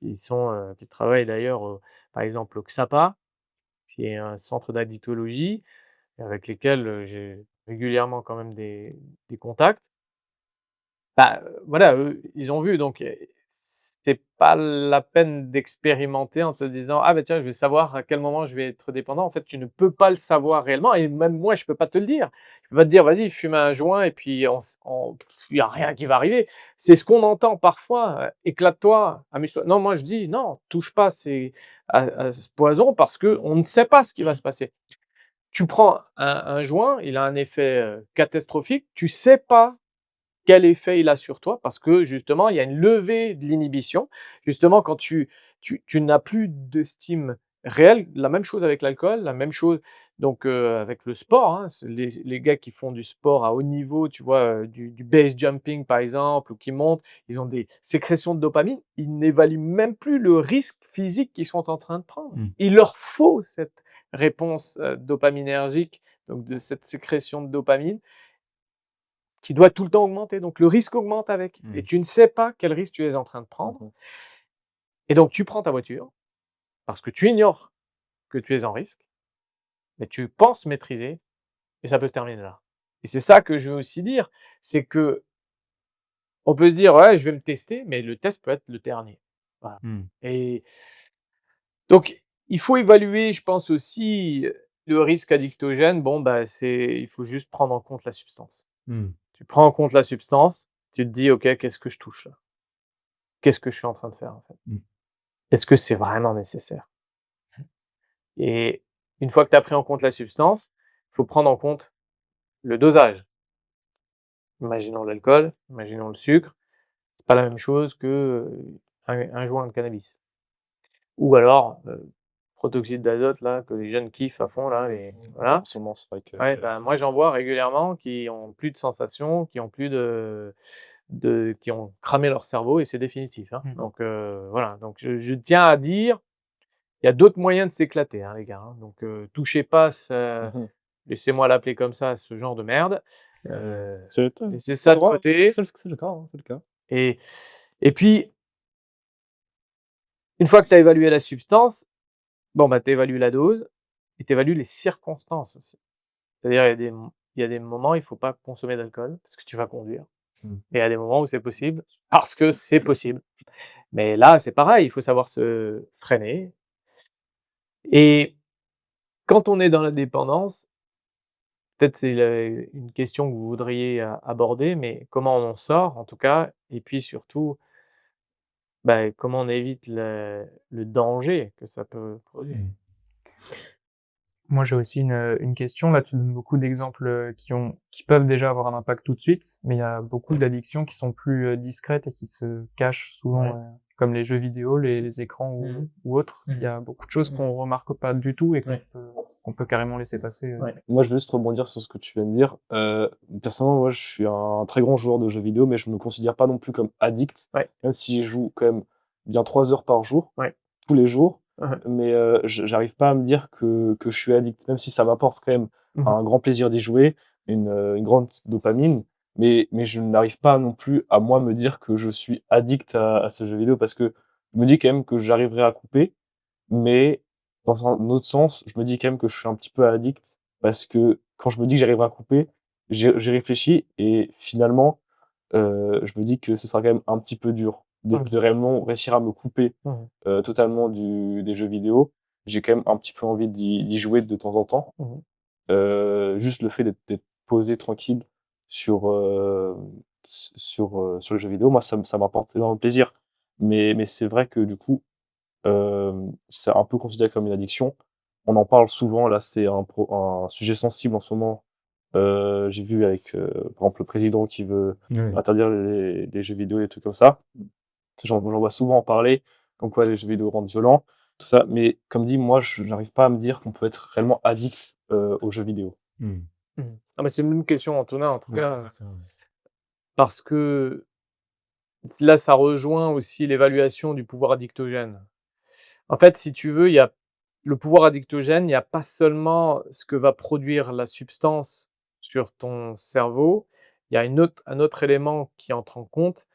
qui travaillent d'ailleurs, par exemple au XAPA, qui est un centre d'addictologie avec lesquels, j'ai régulièrement quand même des contacts. Bah, voilà, eux, ils ont vu, donc c'est pas la peine d'expérimenter en te disant: «Ah bah tiens, je vais savoir à quel moment je vais être dépendant». En fait, tu ne peux pas le savoir réellement, et même moi, je peux pas te le dire. Je peux pas te dire: «Vas-y, fume un joint et puis il y a rien qui va arriver». C'est ce qu'on entend parfois, «Éclate-toi, amuse-toi». Non, moi je dis: «Non, touche pas à ce poison parce qu'on ne sait pas ce qui va se passer». Tu prends un joint, il a un effet, catastrophique, tu sais pas quel effet il a sur toi parce que justement, il y a une levée de l'inhibition. Justement, quand tu n'as plus d'estime réelle, la même chose avec l'alcool, la même chose donc avec le sport, hein. C'est les gars qui font du sport à haut niveau, tu vois, du base jumping par exemple ou qui montent, ils ont des sécrétions de dopamine, ils n'évaluent même plus le risque physique qu'ils sont en train de prendre. Mmh. Il leur faut cette réponse, dopaminergique, donc de cette sécrétion de dopamine qui doit tout le temps augmenter, donc le risque augmente avec et Mmh. tu ne sais pas quel risque tu es en train de prendre Mmh. et donc tu prends ta voiture parce que tu ignores que tu es en risque, mais tu penses maîtriser et ça peut se terminer là et c'est ça que je veux aussi dire, c'est qu'on peut se dire: «Ouais, je vais me tester», mais le test peut être le dernier. Voilà Mmh. et donc il faut évaluer, je pense aussi, le risque addictogène. Bon, bah, il faut juste prendre en compte la substance. Mmh. Tu prends en compte la substance, tu te dis: «OK, qu'est-ce que je touche là? Qu'est-ce que je suis en train de faire, en fait? Mmh. Est-ce que c'est vraiment nécessaire?» Et une fois que tu as pris en compte la substance, il faut prendre en compte le dosage. Imaginons l'alcool, imaginons le sucre, c'est pas la même chose que, un joint de cannabis. Ou alors, protoxyde d'azote là, que les jeunes kiffent à fond là et voilà. Forcément, c'est vrai que Ouais, bah, moi j'en vois régulièrement qui ont plus de sensations, qui ont plus qui ont cramé leur cerveau et c'est définitif, hein. Mmh. Donc voilà, donc je tiens à dire, il y a d'autres moyens de s'éclater, hein, les gars, hein. Donc touchez pas ce Mmh. laissez-moi l'appeler comme ça, ce genre de merde. Heu, C'est laissez tu as ça le de droit, côté c'est le cas, hein, c'est le cas. et et puis une fois que tu as évalué la substance, bon, bah, tu évalues la dose et tu évalues les circonstances aussi. C'est-à-dire il y a des moments, il faut pas consommer d'alcool parce que tu vas conduire Mmh. et il y a des moments où c'est possible parce que c'est possible. Mais là, c'est pareil, il faut savoir se freiner et quand on est dans la dépendance, peut-être c'est une question que vous voudriez aborder, mais comment on en sort en tout cas et puis surtout, bah, comment on évite le danger que ça peut produire? Mmh. Moi, j'ai aussi une question. Là, tu donnes beaucoup d'exemples, qui peuvent déjà avoir un impact tout de suite, mais il y a beaucoup d'addictions qui sont plus, discrètes et qui se cachent souvent, Ouais. comme les jeux vidéo, les écrans Mmh. ou autres. Il Mmh. y a beaucoup de choses Mmh. qu'on remarque pas du tout et Ouais. qu'on peut carrément laisser passer, Ouais. Moi, je veux juste rebondir sur ce que tu viens de dire. Personnellement, moi, je suis un très grand joueur de jeux vidéo, mais je me considère pas non plus comme addict, Ouais. même si je joue quand même bien 3 heures par jour, Ouais. tous les jours. Mmh mh. Mais j'arrive pas à me dire que je suis addict, même si ça m'apporte quand même Mmh mh. un grand plaisir d'y jouer, une grande dopamine. Mais je n'arrive pas non plus à moi me dire que je suis addict à ce jeu vidéo parce que je me dis quand même que j'arriverai à couper. Mais dans un autre sens, je me dis quand même que je suis un petit peu addict parce que quand je me dis que j'arriverai à couper, j'y réfléchis et finalement, je me dis que ce sera quand même un petit peu dur Mmh. de réellement réussir à me couper, Mmh. totalement des jeux vidéo. J'ai quand même un petit peu envie d'y jouer de temps en temps. Mmh. Juste le fait d'être posé tranquille sur, sur les jeux vidéo, moi ça m'apporte énormément de plaisir. Mais c'est vrai que du coup, c'est un peu considéré comme une addiction. On en parle souvent, là, c'est un sujet sensible en ce moment. J'ai vu avec, par exemple, le président qui veut Ouais. interdire les jeux vidéo et des trucs comme ça. J'en vois souvent en parler, comme quoi les jeux vidéo rendent violents, tout ça. Mais comme dit, moi, je n'arrive pas à me dire qu'on peut être réellement addict, aux jeux vidéo. Mmh. Mmh. Ah bah, c'est une bonne question, Antonin, en tout Ouais, cas, c'est ça, ouais. parce que là, ça rejoint aussi l'évaluation du pouvoir addictogène. En fait, si tu veux, il y a le pouvoir addictogène, il y a pas seulement ce que va produire la substance sur ton cerveau, il y a un autre élément qui entre en compte,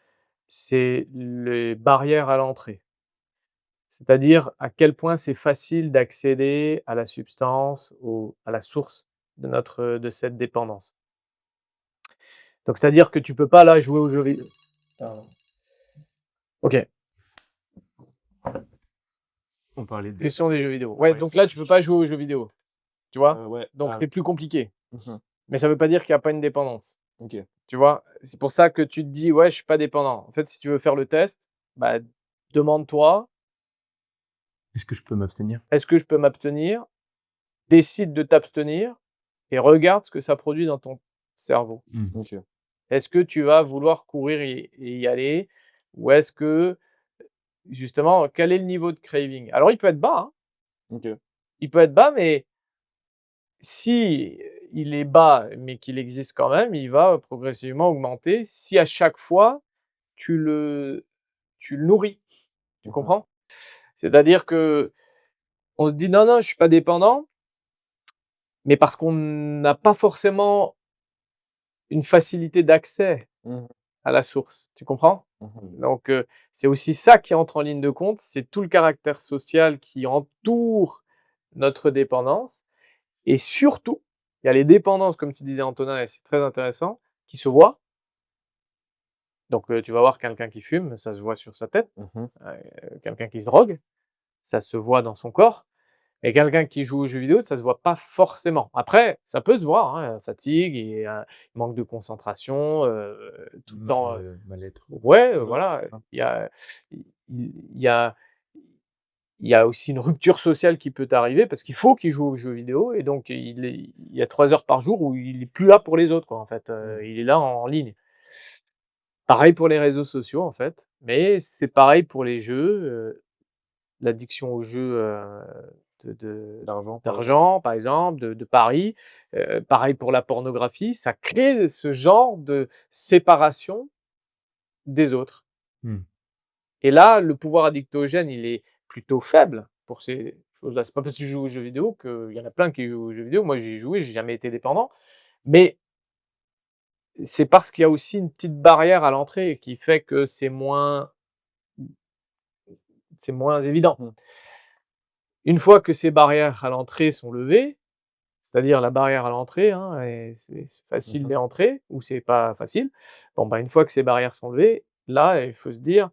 c'est les barrières à l'entrée. C'est-à-dire à quel point c'est facile d'accéder à la substance, à la source de cette dépendance. Donc c'est-à-dire que tu peux pas là jouer aux jeux vidéo. Pardon. OK, On parlait de question des jeux vidéo. Ouais, ouais, donc là tu peux pas jouer aux jeux vidéo, tu vois? Ouais, Donc c'est plus compliqué. mmh Mais ça veut pas dire qu'il y a pas une dépendance, OK. tu vois? C'est pour ça que tu te dis: «Ouais, je suis pas dépendant». En fait, si tu veux faire le test, bah, demande-toi: est-ce que je peux m'abstenir? «Est-ce que je peux m'abstenir?» Décide de t'abstenir et regarde ce que ça produit dans ton cerveau. Mmh. OK. Est-ce que tu vas vouloir courir et y aller? Ou est-ce que, justement, quel est le niveau de craving? Alors il peut être bas, hein, OK. il peut être bas, mais si il est bas, mais qu'il existe quand même, il va progressivement augmenter si à chaque fois tu le tu le nourris, tu Mmh. comprends? C'est-à-dire qu'on se dit: «Non, non, je suis pas dépendant», mais parce qu'on n'a pas forcément une facilité d'accès Mmh. à la source, tu comprends? Mmh. Donc c'est aussi ça qui entre en ligne de compte, c'est tout le caractère social qui entoure notre dépendance et surtout, il y a les dépendances, comme tu disais Antonin et c'est très intéressant, qui se voient. Donc tu vas voir quelqu'un qui fume, ça se voit sur sa tête, Mmh. quelqu'un qui se drogue, ça se voit dans son corps et quelqu'un qui joue aux jeux vidéo, ça se voit pas forcément. Après, ça peut se voir, hein, fatigue et manque de concentration, tout le temps, Mal-être. ouais, Ouais, voilà, c'est ça. il y a il y a aussi une rupture sociale qui peut arriver parce qu'il faut qu'il joue aux jeux vidéo et donc il y a 3 heures par jour où il est plus là pour les autres, quoi, en fait, Mmh. il est là en ligne. Pareil pour les réseaux sociaux, en fait, mais c'est pareil pour les jeux, l'addiction aux jeux, D'argent, par exemple. d'argent, par exemple, de paris, pareil pour la pornographie, ça crée ce genre de séparation des autres. Mmh. Et là, le pouvoir addictogène, il est plutôt faible pour ces choses-là. C'est pas parce que je joue aux jeux vidéo qu'il y en a plein qui jouent aux jeux vidéo. Moi, j'y ai joué, j'ai jamais été dépendant, mais c'est parce qu'il y a aussi une petite barrière à l'entrée qui fait que c'est moins évident. Mmh. Une fois que ces barrières à l'entrée sont levées, c'est-à-dire la barrière à l'entrée, hein, et c'est facile Mmh. d'y entrer ou c'est pas facile. Bon, bah, une fois que ces barrières sont levées, là, il faut se dire: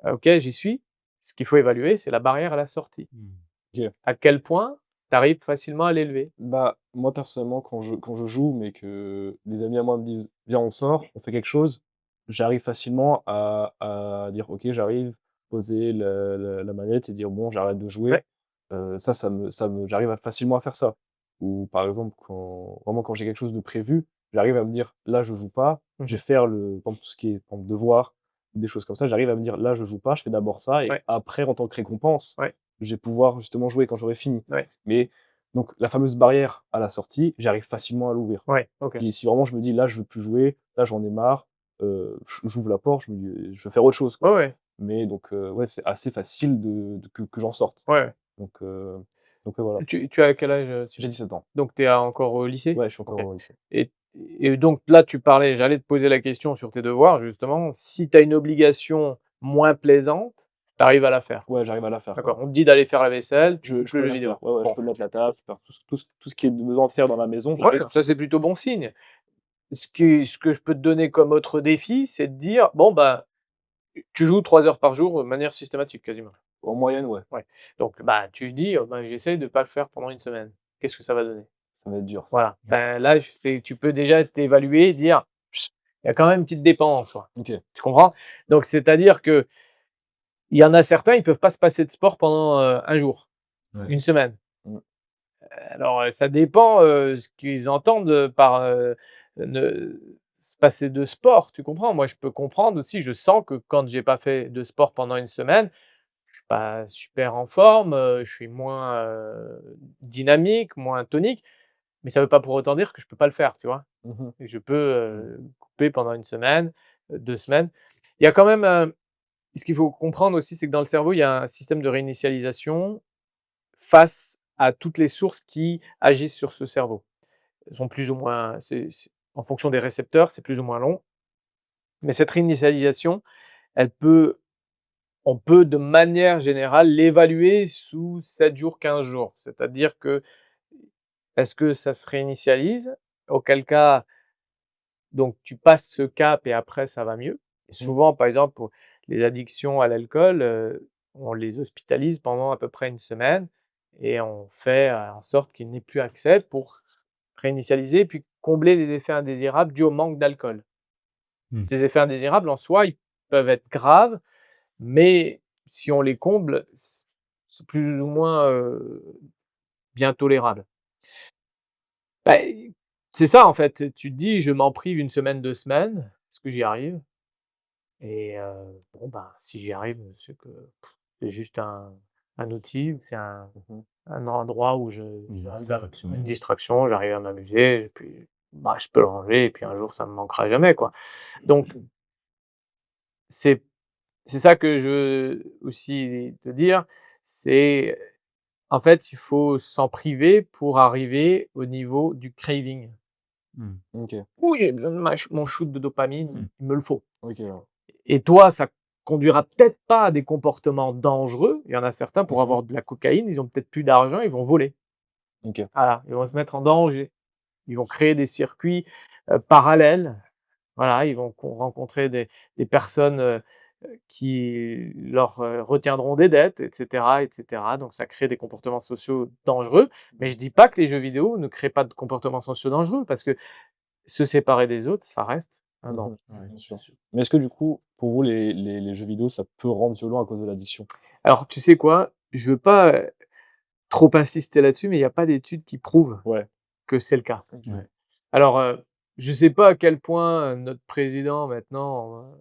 «Ah OK, j'y suis». Ce qu'il faut évaluer, c'est la barrière à la sortie. Mmh. OK. À quel point tu arrives facilement à l'élever? Bah, moi, personnellement, quand je joue, mais que des amis à moi me disent: «Viens, on sort, on fait quelque chose», j'arrive facilement à dire: «OK, j'arrive», poser la manette et dire: «Bon, j'arrête de jouer». Ouais. Ça me j'arrive facilement à faire ça. Ou par exemple, quand j'ai quelque chose de prévu, j'arrive à me dire: «Là, je joue pas», je Mmh. vais faire par exemple, tout ce qui est, par exemple, devoirs, des choses comme ça, j'arrive à me dire: «Là, je joue pas, je fais d'abord ça et Ouais, après, en tant que récompense, ouais, je vais pouvoir justement jouer quand j'aurai fini». ouais, Mais donc la fameuse barrière à la sortie, j'arrive facilement à l'ouvrir. ouais, OK. Si vraiment je me dis: «Là, je veux plus jouer, là, j'en ai marre», j'ouvre la porte, je me dis: «Je veux faire autre chose», quoi. Ouais, ouais, Mais donc ouais, c'est assez facile que j'en sorte. ouais, ouais. Donc heu, donc ouais, voilà. Tu as quel âge, si J'ai je 17 ans. donc tu es encore au lycée? Ouais, je suis encore OK au lycée. et donc là, tu parlais j'allais te poser la question sur tes devoirs justement, si tu as une obligation moins plaisante, tu arrives à la faire, quoi? Ouais, j'arrive à la faire, ouais. D'accord, on te dit d'aller faire la vaisselle, tu Je coupes je le peux jeu la vidéo. faire. Ouais, ouais, je Bon, peux mettre la table, je peux faire tout ce qui est besoin de faire dans la maison, ouais, j'arrive à ça faire. c'est plutôt bon signe. Ce que je peux te donner comme autre défi, c'est de dire: «Bon, bah, tu joues 3 heures par jour de manière systématique quasiment». En moyenne, ouais, Ouais, donc bah, tu dis: bah, j'essaie de pas le faire pendant une semaine». Qu'est-ce que ça va donner? ça va être dur ça. Voilà, ben, là, tu peux déjà t'évaluer et dire: «Il y a quand même une petite dépendance, quoi». OK. Tu comprends? Donc c'est-à-dire qu'il y en a certains, ils peuvent pas se passer de sport pendant, 1 jour, Ouais. une semaine. Mmh. Alors, ça dépend, ce qu'ils entendent, par, ne se passer de sport, tu comprends? Moi, je peux comprendre aussi, je sens que quand j'ai pas fait de sport pendant une semaine, je suis pas super en forme, je suis moins, dynamique, moins tonique, mais ça veut pas pour autant dire que je peux pas le faire, tu vois? Mmh mh. Et je peux, Mmh. couper pendant une semaine, 2 semaines. Il y a quand même, ce qu'il faut comprendre aussi, c'est que dans le cerveau, il y a un système de réinitialisation face à toutes les sources qui agissent sur ce cerveau. Elles sont plus ou moins c'est en fonction des récepteurs, c'est plus ou moins long, mais cette réinitialisation, elle peut on peut de manière générale l'évaluer sous 7 jours, 15 jours. C'est-à-dire que, est-ce que ça se réinitialise? Auquel cas, donc tu passes ce cap et après ça va mieux. Et Mmh. souvent, par exemple, pour les addictions à l'alcool, on les hospitalise pendant à peu près une semaine et on fait, en sorte qu'ils n'aient plus accès pour réinitialiser, puis combler les effets indésirables dus au manque d'alcool. Mmh. Ces effets indésirables en soi, ils peuvent être graves, mais si on les comble, c'est plus ou moins, bien tolérable. Bah, c'est ça en fait, tu te dis: «Je m'en prive une semaine, 2 semaines». est-ce que j'y arrive? Et bon, ben, si j'y arrive, c'est que c'est juste un outil, c'est Mmh. un endroit où Une j'arrive à distraction. une distraction, j'arrive à m'amuser et puis, bah, je peux le ranger et puis un jour ça me manquera jamais, quoi. Donc c'est c'est ça que je veux aussi te dire, c'est en fait, il faut s'en priver pour arriver au niveau du craving. Mmh. OK. «Oui, j'ai besoin de mon shoot de Mmh. dopamine, il me le faut». OK, ouais. Et toi, ça conduira peut-être pas à des comportements dangereux. Il y en a certains, pour Mmh. avoir de la cocaïne, ils ont peut-être plus d'argent, ils vont voler. OK. Voilà, ils vont se mettre en danger. Ils vont créer des circuits, parallèles. Voilà, ils vont rencontrer des personnes, qui leur, retiendront des dettes et cetera et cetera. Donc ça crée des comportements sociaux dangereux. Mais je dis pas que les jeux vidéo ne créent pas de comportements sociaux dangereux parce que se séparer des autres, ça reste un danger. Ouais, Bien c'est sûr. sûr. Mais est-ce que du coup, pour vous, les jeux vidéo, ça peut rendre violent à cause de l'addiction? Alors tu sais quoi? Je veux pas, trop insister là-dessus, mais il y a pas d'études qui prouvent Ouais. que c'est le cas. OK. Ouais. Alors, je sais pas à quel point notre président maintenant,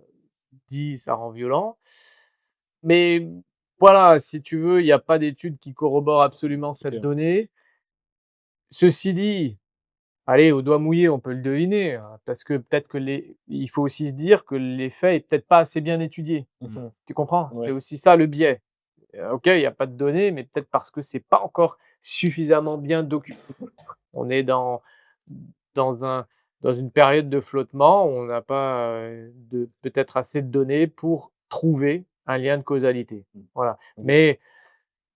dit: «Ça rend violent», mais voilà, si tu veux, il y a pas d'études qui corroborent absolument cette OK. donnée. Ceci dit, allez, au doigt mouillé, on peut le deviner, parce que peut-être que il faut aussi se dire que l'effet est peut-être pas assez bien étudié. Mmh. Tu comprends? C'est Ouais. aussi ça le biais. OK, il y a pas de données, mais peut-être parce que c'est pas encore suffisamment bien documenté. On est dans un dans une période de flottement où on n'a pas, de peut-être assez de données pour trouver un lien de causalité. Mmh. Voilà. OK. Mais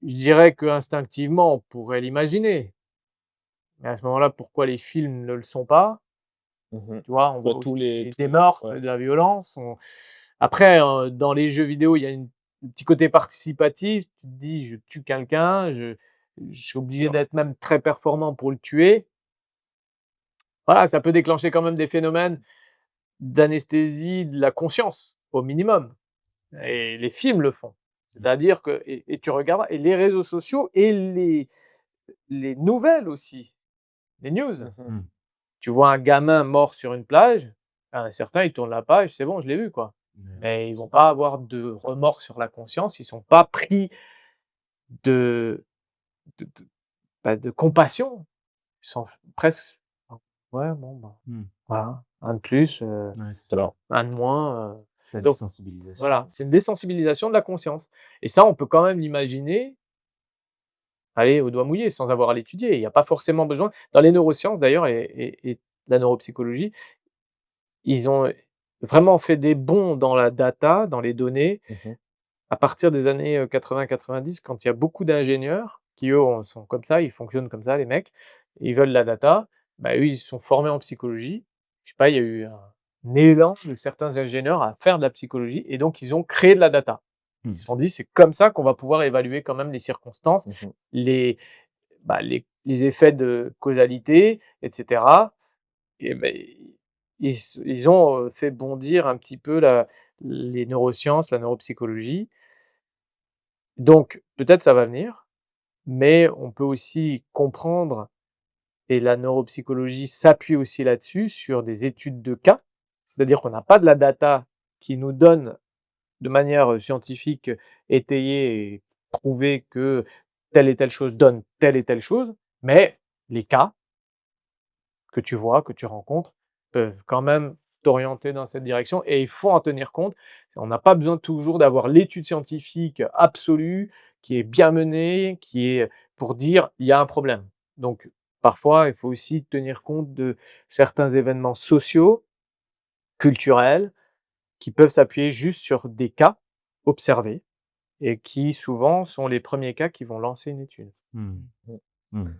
je dirais qu'instinctivement, on pourrait l'imaginer. Mais à ce moment-là, pourquoi les films ne le sont pas? Mmh. Tu vois? On Bah, voit tous aussi les des meurtres, ouais. de la violence, après, dans les jeux vidéo, il y a un petit côté participatif. Tu te dis: «Je tue quelqu'un, je suis obligé d'être même très performant pour le tuer». Voilà, ça peut déclencher quand même des phénomènes d'anesthésie de la conscience, au minimum, et les films le font. C'est-à-dire que et tu regardes et les réseaux sociaux et les nouvelles aussi, les news. Mmh. Mmh. Tu vois un gamin mort sur une plage, certains ils tournent la page, c'est bon, je l'ai vu, quoi. Ouais, Mais ils c'est vont sûr. pas avoir de remords sur la conscience, ils sont pas pris de de bah, de compassion. Ils sont presque, ouais, bon, bah, Mmh. voilà, un de plus, Ouais, c'est C'est ça. là. un de moins, La donc désensibilisation. voilà, c'est une désensibilisation de la conscience et ça, on peut quand même l'imaginer, allez, au doigt mouillé, sans avoir à l'étudier. Il y a pas forcément besoin dans les neurosciences d'ailleurs et la neuropsychologie, ils ont, vraiment fait des bonds dans la data, dans les données, Mmh. à partir des années, 80-90, quand il y a beaucoup d'ingénieurs qui, eux, sont comme ça, ils fonctionnent comme ça, les mecs, ils veulent la data, bah, eux, ils se sont formés en psychologie. Je sais pas, il y a eu un élan de certains ingénieurs à faire de la psychologie et donc ils ont créé de la data. Ils Mmh. se sont dit: «C'est comme ça qu'on va pouvoir évaluer quand même les circonstances, Mmh. les les effets de causalité et cetera». Et beh, ils ont, fait bondir un petit peu les neurosciences, la neuropsychologie. Donc peut-être ça va venir, mais on peut aussi comprendre et la neuropsychologie s'appuie aussi là-dessus, sur des études de cas. C'est-à-dire qu'on n'a pas de la data qui nous donne de manière, scientifique, étayée et prouvée que telle et telle chose donne telle et telle chose, mais les cas que tu vois, que tu rencontres, peuvent quand même t'orienter dans cette direction et il faut en tenir compte. On n'a pas besoin toujours d'avoir l'étude scientifique absolue, qui est bien menée, qui est pour dire: «Il y a un problème». Donc parfois, il faut aussi tenir compte de certains événements sociaux, culturels, qui peuvent s'appuyer juste sur des cas observés et qui souvent sont les premiers cas qui vont lancer une étude. Mmh. Mmh. Mmh.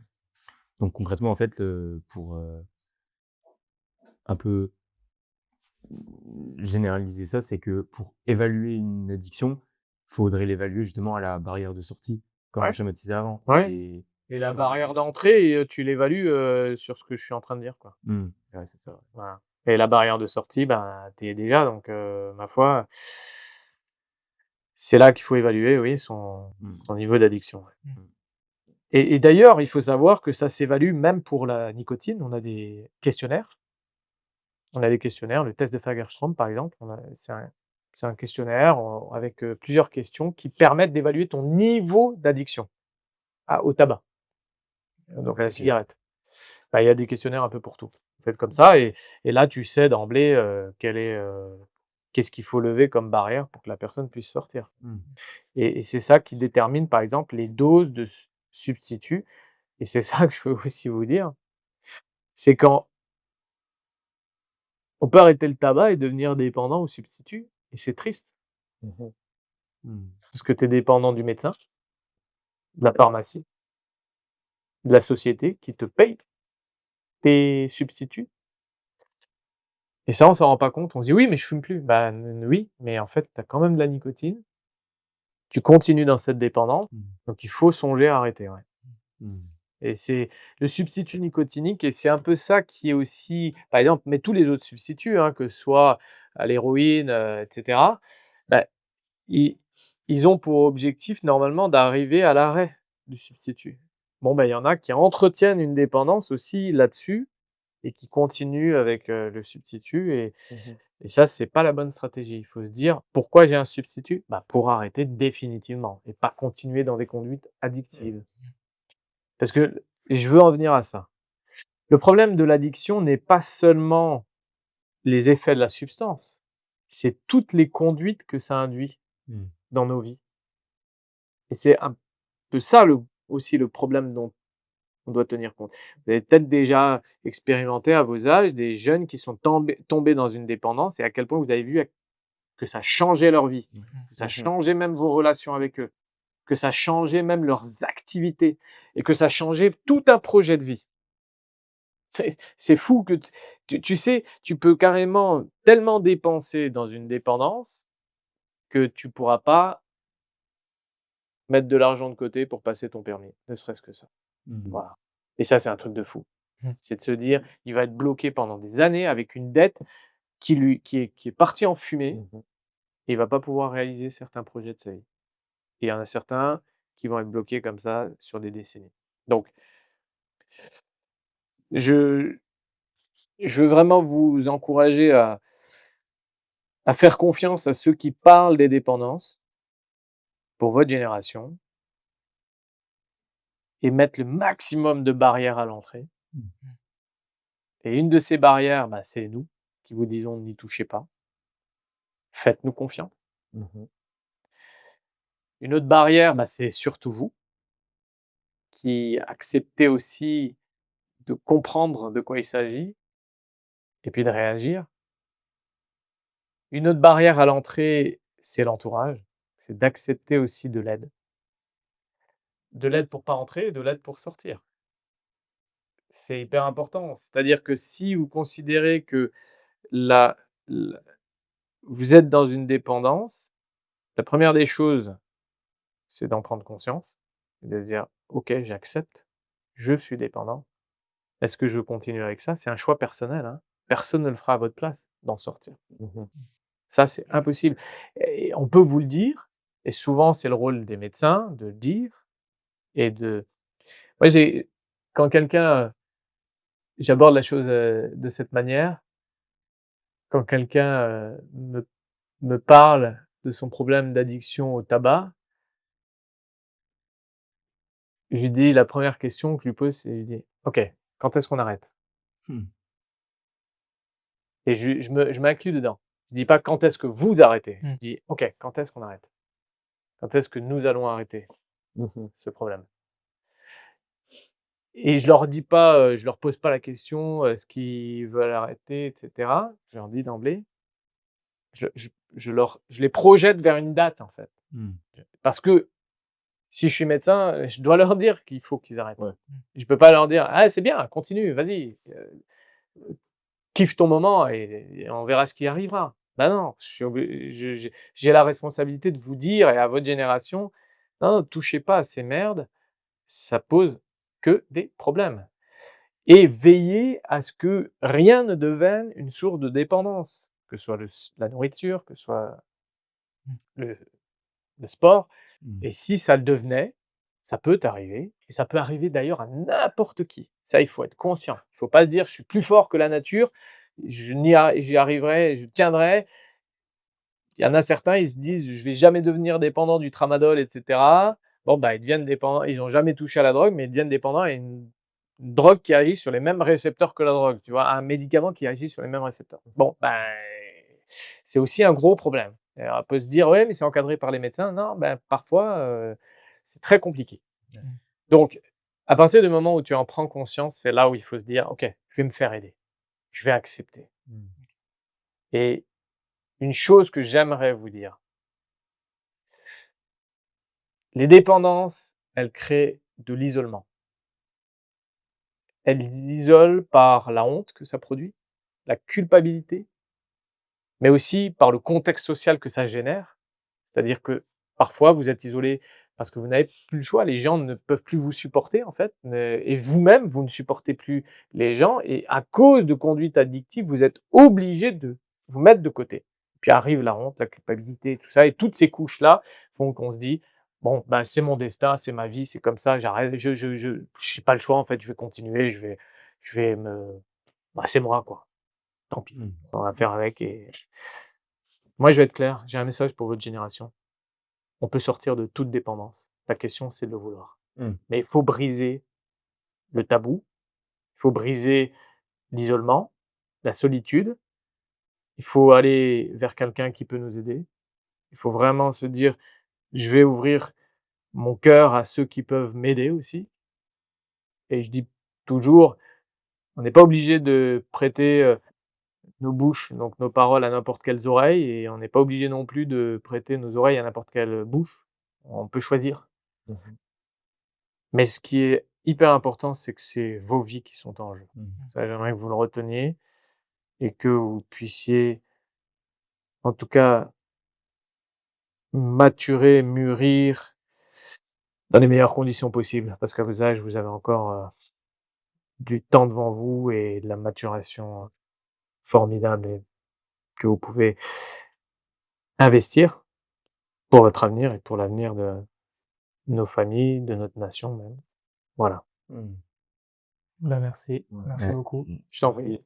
Donc concrètement, en fait, pour, un peu généraliser ça, c'est que pour évaluer une addiction, faudrait l'évaluer justement à la barrière de sortie, comme on Ouais, schématisait avant ouais. et Et la barrière d'entrée, tu l'évalues, sur ce que je suis en train de dire, quoi. mmh, ouais, c'est ça, ouais. Voilà, et la barrière de sortie, ben, tu y es déjà donc ma foi, c'est là qu'il faut évaluer, oui, Mmh. son niveau d'addiction, ouais. Mmh. Et d'ailleurs, il faut savoir que ça s'évalue même pour la nicotine. On a des questionnaires On a des questionnaires, le test de Fagerström par exemple, c'est un questionnaire avec plusieurs questions qui permettent d'évaluer ton niveau d'addiction au tabac, donc à la OK. cigarette. Bah, il y a des questionnaires un peu pour tout. Faites comme ça et là tu sais d'emblée qu'est-ce qu'il faut lever comme barrière pour que la personne puisse sortir. Mmh. Et c'est ça qui détermine par exemple les doses de substituts et c'est ça que je veux aussi vous dire, c'est quand on peut arrêter le tabac et devenir dépendant aux substituts et c'est triste Mmh. Mmh. parce que tu es dépendant du médecin, de la pharmacie, de la société qui te paye tes substituts et ça on s'en rend pas compte. On se dit: «Oui, mais je fume plus». Bah, oui, mais en fait, tu as quand même de la nicotine, tu continues dans cette dépendance, Mmh. donc il faut songer à arrêter, ouais. Mmh. Et c'est le substitut nicotinique et c'est un peu ça qui est aussi par exemple, mais tous les autres substituts, hein, que ce soit, l'héroïne, et cetera, bah, ils ils ont pour objectif normalement d'arriver à l'arrêt du substitut. Bon, bah, il y en a qui entretiennent une dépendance aussi là-dessus et qui continuent avec, le substitut Mmh. et ça, c'est pas la bonne stratégie. Il faut se dire: «Pourquoi j'ai un substitut?» Bah, pour arrêter définitivement et pas continuer dans des conduites addictives. Parce que et je veux en venir à ça. Le problème de l'addiction n'est pas seulement les effets de la substance, c'est toutes les conduites que ça induit Mmh. dans nos vies et c'est un peu ça aussi le problème dont on doit tenir compte. Vous avez peut-être déjà expérimenté à vos âges des jeunes qui sont tombés dans une dépendance et à quel point vous avez vu que ça changeait leur vie, que ça Mmh. changeait même vos relations avec eux, que ça changeait même leurs activités et que ça changeait tout un projet de vie. C'est fou que tu sais, tu peux carrément tellement dépenser dans une dépendance que tu pourras pas mettre de l'argent de côté pour passer ton permis, ne serait-ce que ça. Mmh. Voilà et ça, c'est un truc de fou. Mmh. C'est de se dire: «Il va être bloqué pendant des années avec une dette qui est partie en fumée Mmh. et il va pas pouvoir réaliser certains projets de sa vie» et il y en a certains qui vont être bloqués comme ça sur des décennies. Donc je je veux vraiment vous encourager à faire confiance à ceux qui parlent des dépendances pour votre génération et mettre le maximum de barrières à l'entrée. Mmh. Et une de ces barrières, bah, c'est nous qui vous disons: «N'y touchez pas, faites-nous confiance». Mmh. Une autre barrière, bah, c'est surtout vous qui acceptez aussi de comprendre de quoi il s'agit et puis de réagir. Une autre barrière à l'entrée, c'est l'entourage, c'est d'accepter aussi de l'aide. De l'aide pour pas rentrer et de l'aide pour sortir. C'est hyper important. C'est-à-dire que si vous considérez que la la vous êtes dans une dépendance, la première des choses, c'est d'en prendre conscience et de se dire: «OK, j'accepte, je suis dépendant. Est-ce que je veux continuer avec ça?» C'est un choix personnel, hein. Personne ne le fera à votre place, d'en sortir. Mmh. Ça, c'est impossible et on peut vous le dire et souvent, c'est le rôle des médecins de le dire et de moi, quand quelqu'un, j'aborde la chose, de cette manière, quand quelqu'un, me parle de son problème d'addiction au tabac, je lui dis la première question que je lui pose, c'est je lui dis: «OK, quand est-ce qu'on arrête?» Mmh. et je m'inclus dedans. Je dis pas: «Quand est-ce que vous arrêtez?» Je Mmh. dis: «OK, quand est-ce qu'on arrête? Quand est-ce que nous allons arrêter Mmh. ce problème?» et je leur dis pas, je leur pose pas la question, est-ce qu'ils veulent arrêter et cetera. Je leur dis d'emblée, je les projette vers une date, en fait. Mmh. Parce que si je suis médecin, je dois leur dire qu'il faut qu'ils arrêtent. Ouais. Je peux pas leur dire: «Ah, c'est bien, continue, vas-y, kiffe ton moment et on verra ce qui arrivera». Bah non, je suis obli je j'ai la responsabilité de vous dire et à votre génération: «Non, touchez pas à ces merdes, ça pose que des problèmes» et veillez à ce que rien ne devienne une source de dépendance, que ce soit la nourriture, que ce soit Mmh. le le sport. Mmh. Et si ça le devenait, ça peut arriver et ça peut arriver d'ailleurs à n'importe qui. Ça, il faut être conscient. Il faut pas se dire: «Je suis plus fort que la nature, j'y arriverai, je tiendrai. Il y en a certains, ils se disent: «Je vais jamais devenir dépendant du tramadol» et cetera. Bon, bah, ils deviennent dépendants, ils ont jamais touché à la drogue, mais ils deviennent dépendants à une drogue qui agit sur les mêmes récepteurs que la drogue, tu vois? Un médicament qui agit sur les mêmes récepteurs. Bon, ben, c'est aussi un gros problème. Et alors on peut se dire: «Ouais, mais c'est encadré par les médecins». Non, ben, parfois, c'est très compliqué. Ouais. Donc à partir du moment où tu en prends conscience, c'est là où il faut se dire: «OK, je vais me faire aider. Je vais accepter». Mmh. Et une chose que j'aimerais vous dire, les dépendances, elles créent de l'isolement. Elles isolent par la honte que ça produit, la culpabilité, mais aussi par le contexte social que ça génère. C'est-à-dire que parfois vous êtes isolé parce que vous n'avez plus le choix. Les gens ne peuvent plus vous supporter en fait, et vous-même, vous ne supportez plus les gens et à cause de conduites addictives, vous êtes obligé de vous mettre de côté. Puis arrive la honte, la culpabilité, tout ça et toutes ces couches-là font qu'on se dit: «Bon, ben, c'est mon destin, c'est ma vie, c'est comme ça, j'arrête, j'ai pas le choix en fait, je vais continuer, je vais me bah, c'est moi quoi, tant pis, Mmh. on va faire avec». Et moi je vais être clair, j'ai un message pour votre génération. On peut sortir de toute dépendance. La question, c'est de le vouloir. Mmh. Mais il faut briser le tabou, il faut briser l'isolement, la solitude. Il faut aller vers quelqu'un qui peut nous aider. Il faut vraiment se dire: «Je vais ouvrir mon cœur à ceux qui peuvent m'aider aussi». Et je dis toujours, on n'est pas obligé de prêter, nos bouches, donc nos paroles à n'importe quelles oreilles et on n'est pas obligé non plus de prêter nos oreilles à n'importe quelle bouche. On peut choisir. Mmh. Mais ce qui est hyper important, c'est que c'est vos vies qui sont en jeu. Mmh. Ça, j'aimerais que vous le reteniez et que vous puissiez, en tout cas, maturer, mûrir dans les meilleures conditions possibles. Parce qu'à vos âges, vous avez encore, du temps devant vous et de la maturation, formidable et que vous pouvez investir pour votre avenir et pour l'avenir de nos familles, de notre nation même. Voilà. Mmh. Bah, merci. Ouais. Merci Ouais. beaucoup. Mmh. Je t'en prie.